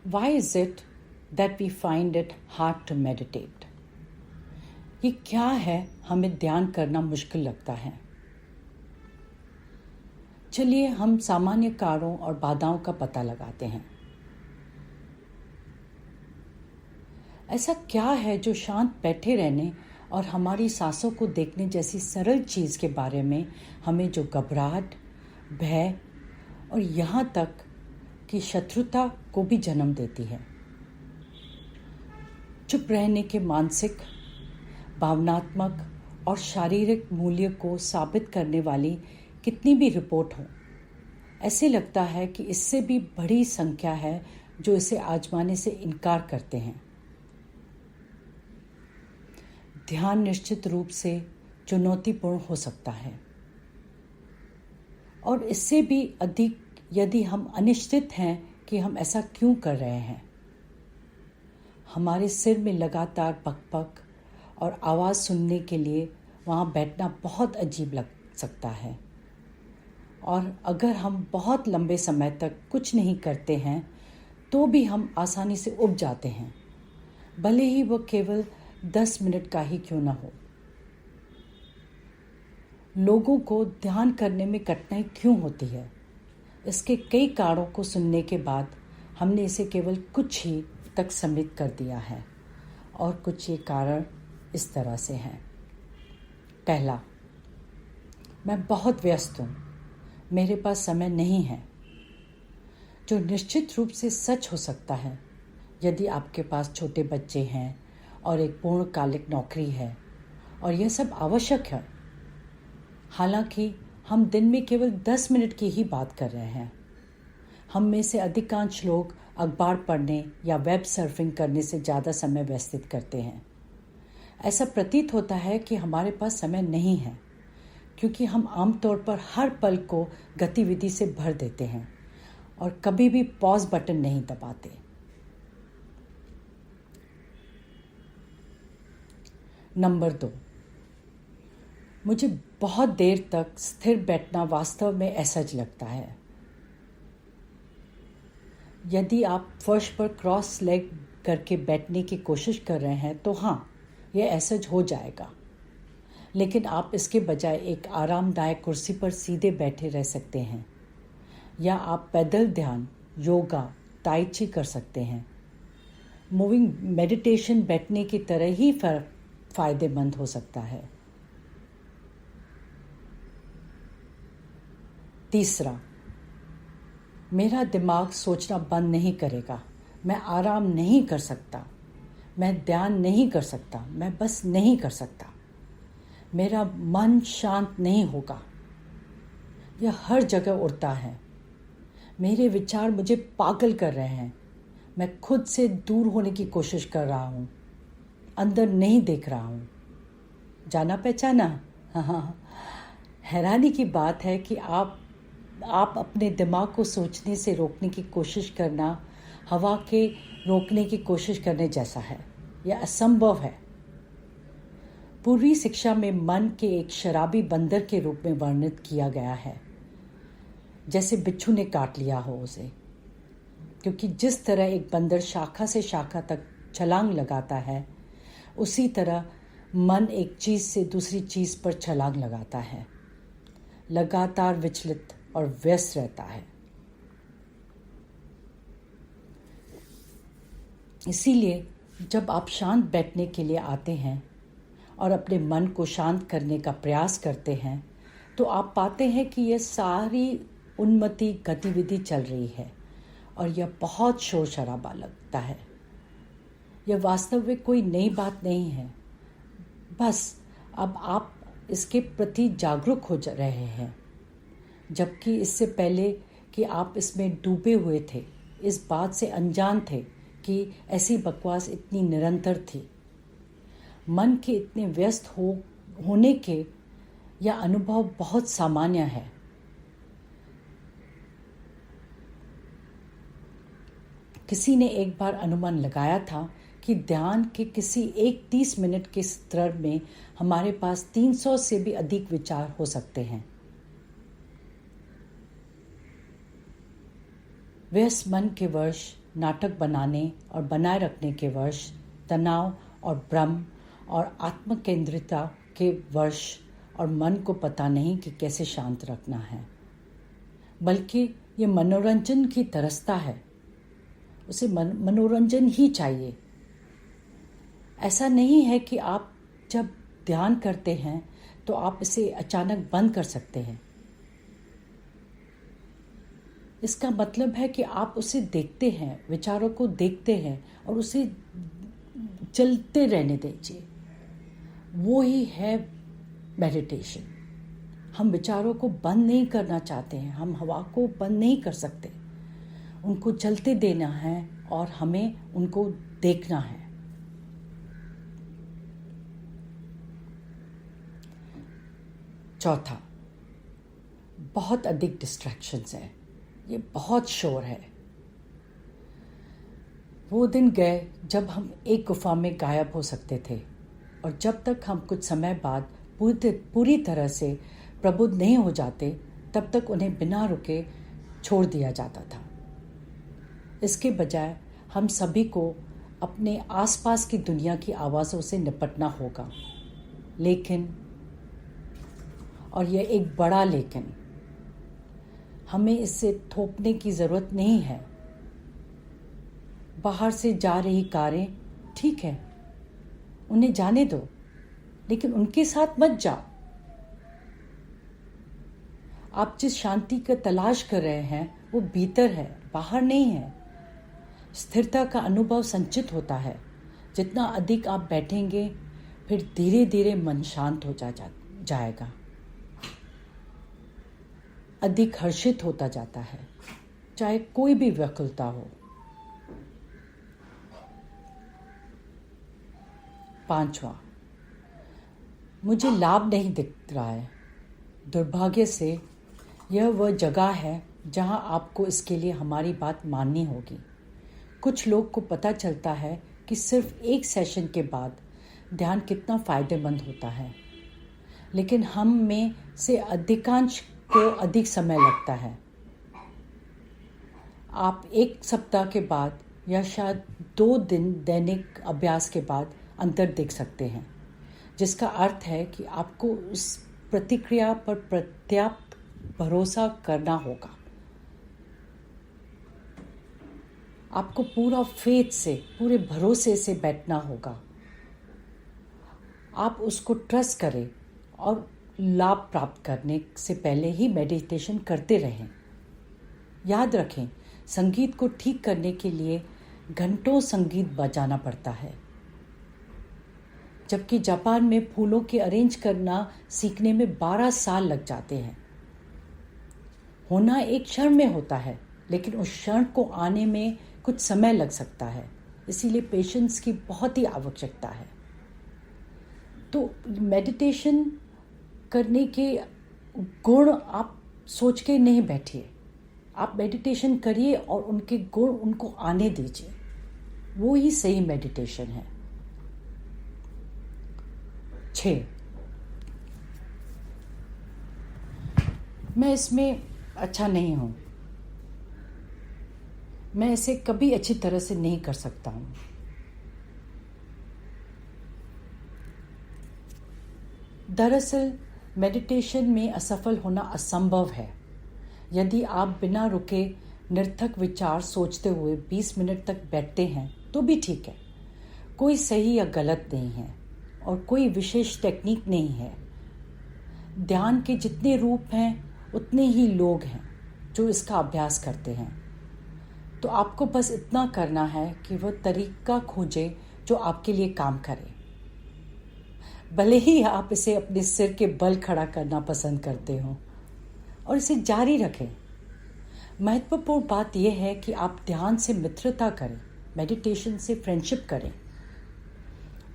Why is it that we find it hard to meditate? ये क्या है हमें ध्यान करना मुश्किल लगता है? चलिए हम सामान्य कारणों और बाधाओं का पता लगाते हैं। ऐसा क्या है जो शांत बैठे रहने और हमारी सांसों को देखने जैसी सरल चीज़ के बारे में हमें जो घबराहट, भय और यहाँ तक कि शत्रुता को भी जन्म देती है? चुप रहने के मानसिक, भावनात्मक और शारीरिक मूल्य को साबित करने वाली कितनी भी रिपोर्ट हो, ऐसे लगता है कि इससे भी बड़ी संख्या है जो इसे आजमाने से इनकार करते हैं। ध्यान निश्चित रूप से चुनौतीपूर्ण हो सकता है और इससे भी अधिक यदि हम अनिश्चित हैं कि हम ऐसा क्यों कर रहे हैं। हमारे सिर में लगातार पक-पक और आवाज़ सुनने के लिए वहाँ बैठना बहुत अजीब लग सकता है, और अगर हम बहुत लंबे समय तक कुछ नहीं करते हैं तो भी हम आसानी से उब जाते हैं, भले ही वो केवल 10 मिनट का ही क्यों न हो। लोगों को ध्यान करने में कठिनाई क्यों होती है? इसके कई कारणों को सुनने के बाद हमने इसे केवल कुछ ही तक सीमित कर दिया है, और कुछ ये कारण इस तरह से हैं। पहला, मैं बहुत व्यस्त हूँ, मेरे पास समय नहीं है, जो निश्चित रूप से सच हो सकता है यदि आपके पास छोटे बच्चे हैं और एक पूर्णकालिक नौकरी है, और यह सब आवश्यक है। हालांकि हम दिन में केवल 10 मिनट की ही बात कर रहे हैं। हम में से अधिकांश लोग अखबार पढ़ने या वेब सर्फिंग करने से ज़्यादा समय व्यतीत करते हैं। ऐसा प्रतीत होता है कि हमारे पास समय नहीं है, क्योंकि हम आमतौर पर हर पल को गतिविधि से भर देते हैं और कभी भी पॉज बटन नहीं दबाते। नंबर 2, मुझे बहुत देर तक स्थिर बैठना वास्तव में असहज लगता है। यदि आप फर्श पर क्रॉस लेग करके बैठने की कोशिश कर रहे हैं तो हाँ, यह असहज हो जाएगा, लेकिन आप इसके बजाय एक आरामदायक कुर्सी पर सीधे बैठे रह सकते हैं, या आप पैदल ध्यान, योगा, ताई ची कर सकते हैं। मूविंग मेडिटेशन बैठने की तरह ही फायदेमंद हो सकता है। तीसरा, मेरा दिमाग सोचना बंद नहीं करेगा। मैं आराम नहीं कर सकता, मैं ध्यान नहीं कर सकता, मैं बस नहीं कर सकता। मेरा मन शांत नहीं होगा, यह हर जगह उड़ता है। मेरे विचार मुझे पागल कर रहे हैं। मैं खुद से दूर होने की कोशिश कर रहा हूँ, अंदर नहीं देख रहा हूँ। जाना पहचाना? हाँ, हैरानी की बात है कि आप अपने दिमाग को सोचने से रोकने की कोशिश करना हवा के रोकने की कोशिश करने जैसा है। यह असंभव है। पूर्वी शिक्षा में मन के एक शराबी बंदर के रूप में वर्णित किया गया है, जैसे बिच्छू ने काट लिया हो उसे, क्योंकि जिस तरह एक बंदर शाखा से शाखा तक छलांग लगाता है, उसी तरह मन एक चीज़ से दूसरी चीज़ पर छलांग लगाता है, लगातार विचलित और व्यस्त रहता है। इसीलिए जब आप शांत बैठने के लिए आते हैं और अपने मन को शांत करने का प्रयास करते हैं, तो आप पाते हैं कि यह सारी उन्मत्ती गतिविधि चल रही है और यह बहुत शोर शराबा लगता है। यह वास्तव में कोई नई बात नहीं है, बस अब आप इसके प्रति जागरूक हो रहे हैं, जबकि इससे पहले कि आप इसमें डूबे हुए थे, इस बात से अनजान थे कि ऐसी बकवास इतनी निरंतर थी। मन के इतने व्यस्त होने के यह अनुभव बहुत सामान्य है। किसी ने एक बार अनुमान लगाया था कि ध्यान के किसी एक 30 मिनट के स्तर में हमारे पास 300 से भी अधिक विचार हो सकते हैं। व्यस्त मन के वश नाटक बनाने और बनाए रखने के वर्ष, तनाव और भ्रम और आत्मकेंद्रिता के वर्ष, और मन को पता नहीं कि कैसे शांत रखना है, बल्कि ये मनोरंजन की तरसता है। उसे मनोरंजन ही चाहिए। ऐसा नहीं है कि आप जब ध्यान करते हैं तो आप इसे अचानक बंद कर सकते हैं। इसका मतलब है कि आप उसे देखते हैं, विचारों को देखते हैं और उसे चलते रहने दीजिए। वो ही है मेडिटेशन। हम विचारों को बंद नहीं करना चाहते हैं, हम हवा को बंद नहीं कर सकते। उनको चलते देना है और हमें उनको देखना है। चौथा, बहुत अधिक डिस्ट्रैक्शंस है। ये बहुत शोर है। वो दिन गए जब हम एक गुफा में गायब हो सकते थे, और जब तक हम कुछ समय बाद पूरी तरह से प्रबुद्ध नहीं हो जाते, तब तक उन्हें बिना रुके छोड़ दिया जाता था। इसके बजाय हम सभी को अपने आसपास की दुनिया की आवाज़ों से निपटना होगा। लेकिन, और यह एक बड़ा लेकिन, हमें इससे थोपने की ज़रूरत नहीं है। बाहर से जा रही कारें ठीक है, उन्हें जाने दो, लेकिन उनके साथ मत जाओ। आप जिस शांति का तलाश कर रहे हैं वो भीतर है, बाहर नहीं है। स्थिरता का अनुभव संचित होता है। जितना अधिक आप बैठेंगे, फिर धीरे धीरे मन शांत हो जाएगा, अधिक हर्षित होता जाता है, चाहे कोई भी व्याकुलता हो। 5वां, मुझे लाभ नहीं दिख रहा है। दुर्भाग्य से यह वह जगह है जहां आपको इसके लिए हमारी बात माननी होगी। कुछ लोग को पता चलता है कि सिर्फ एक सेशन के बाद ध्यान कितना फ़ायदेमंद होता है, लेकिन हम में से अधिकांश को अधिक समय लगता है। आप एक सप्ताह के बाद या शायद 2 दिन दैनिक अभ्यास के बाद अंतर देख सकते हैं, जिसका अर्थ है कि आपको उस प्रतिक्रिया पर पर्याप्त भरोसा करना होगा। आपको पूरा फेथ से, पूरे भरोसे से बैठना होगा। आप उसको ट्रस्ट करें और लाभ प्राप्त करने से पहले ही मेडिटेशन करते रहें। याद रखें, संगीत को ठीक करने के लिए घंटों संगीत बजाना पड़ता है, जबकि जापान में फूलों के अरेंज करना सीखने में 12 साल लग जाते हैं। होना एक क्षण में होता है, लेकिन उस क्षण को आने में कुछ समय लग सकता है। इसीलिए पेशेंस की बहुत ही आवश्यकता है। तो मेडिटेशन करने के गुण आप सोच के नहीं बैठिए। आप मेडिटेशन करिए और उनके गुण उनको आने दीजिए। वो ही सही मेडिटेशन है। 6, मैं इसमें अच्छा नहीं हूँ। मैं इसे कभी अच्छी तरह से नहीं कर सकता हूँ। दरअसल मेडिटेशन में असफल होना असंभव है। यदि आप बिना रुके निरर्थक विचार सोचते हुए 20 मिनट तक बैठते हैं तो भी ठीक है। कोई सही या गलत नहीं है और कोई विशेष टेक्निक नहीं है। ध्यान के जितने रूप हैं उतने ही लोग हैं जो इसका अभ्यास करते हैं। तो आपको बस इतना करना है कि वह तरीका खोजे जो आपके लिए काम करे। भले ही आप इसे अपने सिर के बल खड़ा करना पसंद करते हो, और इसे जारी रखें। महत्वपूर्ण बात यह है कि आप ध्यान से मित्रता करें, मेडिटेशन से फ्रेंडशिप करें।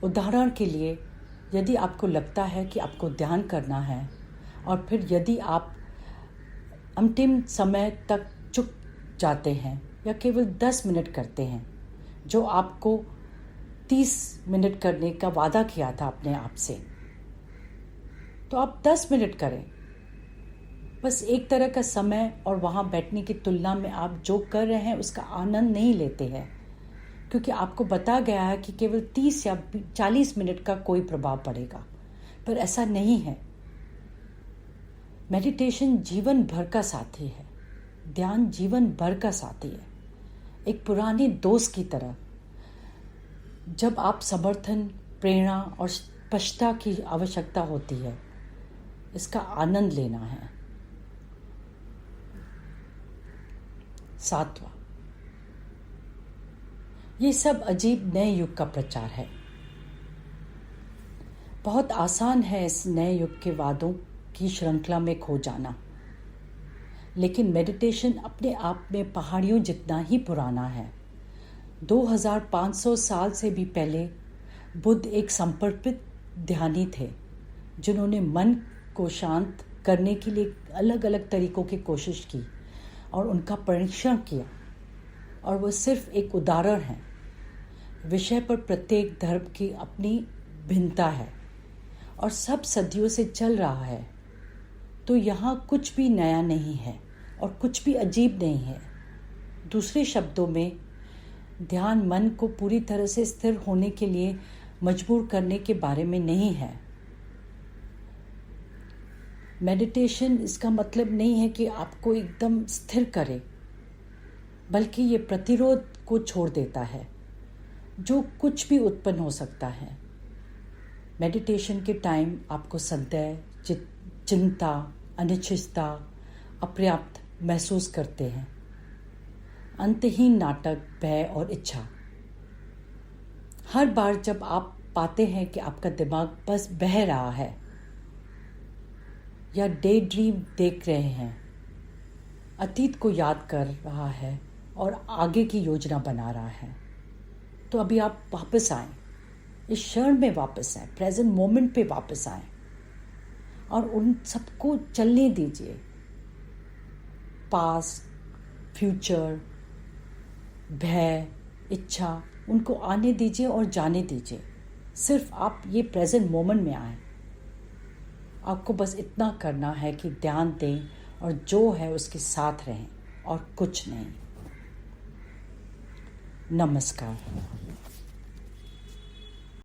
उदाहरण के लिए, यदि आपको लगता है कि आपको ध्यान करना है और फिर यदि आप अंतिम समय तक चुप जाते हैं या केवल 10 मिनट करते हैं, जो आपको 30 मिनट करने का वादा किया था अपने आप से, तो आप 10 मिनट करें। बस एक तरह का समय और वहाँ बैठने की तुलना में आप जो कर रहे हैं उसका आनंद नहीं लेते हैं, क्योंकि आपको बता गया है कि केवल 30 या 40 मिनट का कोई प्रभाव पड़ेगा, पर ऐसा नहीं है। मेडिटेशन जीवन भर का साथी है, ध्यान जीवन भर का साथी है, एक पुराने दोस्त की तरह। जब आप समर्थन, प्रेरणा और स्पष्टता की आवश्यकता होती है, इसका आनंद लेना है। 7वां, ये सब अजीब नए युग का प्रचार है। बहुत आसान है इस नए युग के वादों की श्रृंखला में खो जाना, लेकिन मेडिटेशन अपने आप में पहाड़ियों जितना ही पुराना है। 2500 साल से भी पहले बुद्ध एक समर्पित ध्यानी थे, जिन्होंने मन को शांत करने के लिए अलग अलग तरीकों की कोशिश की और उनका परीक्षण किया, और वह सिर्फ एक उदाहरण है। विषय पर प्रत्येक धर्म की अपनी भिन्नता है और सब सदियों से चल रहा है, तो यहाँ कुछ भी नया नहीं है और कुछ भी अजीब नहीं है। दूसरे शब्दों में, ध्यान मन को पूरी तरह से स्थिर होने के लिए मजबूर करने के बारे में नहीं है। मेडिटेशन इसका मतलब नहीं है कि आपको एकदम स्थिर करे, बल्कि ये प्रतिरोध को छोड़ देता है जो कुछ भी उत्पन्न हो सकता है। मेडिटेशन के टाइम आपको संदेह, चिंता, अनिश्चितता, अपर्याप्त महसूस करते हैं, अंतहीन नाटक, भय और इच्छा। हर बार जब आप पाते हैं कि आपका दिमाग बस बह रहा है या डे ड्रीम देख रहे हैं, अतीत को याद कर रहा है और आगे की योजना बना रहा है, तो अभी आप वापस आएं, इस क्षण में वापस आएं, प्रेजेंट मोमेंट पे वापस आएं और उन सबको चलने दीजिए। पास्ट, फ्यूचर, भय, इच्छा, उनको आने दीजिए और जाने दीजिए। सिर्फ आप ये प्रेजेंट मोमेंट में आएं। आपको बस इतना करना है कि ध्यान दें और जो है उसके साथ रहें और कुछ नहीं। नमस्कार।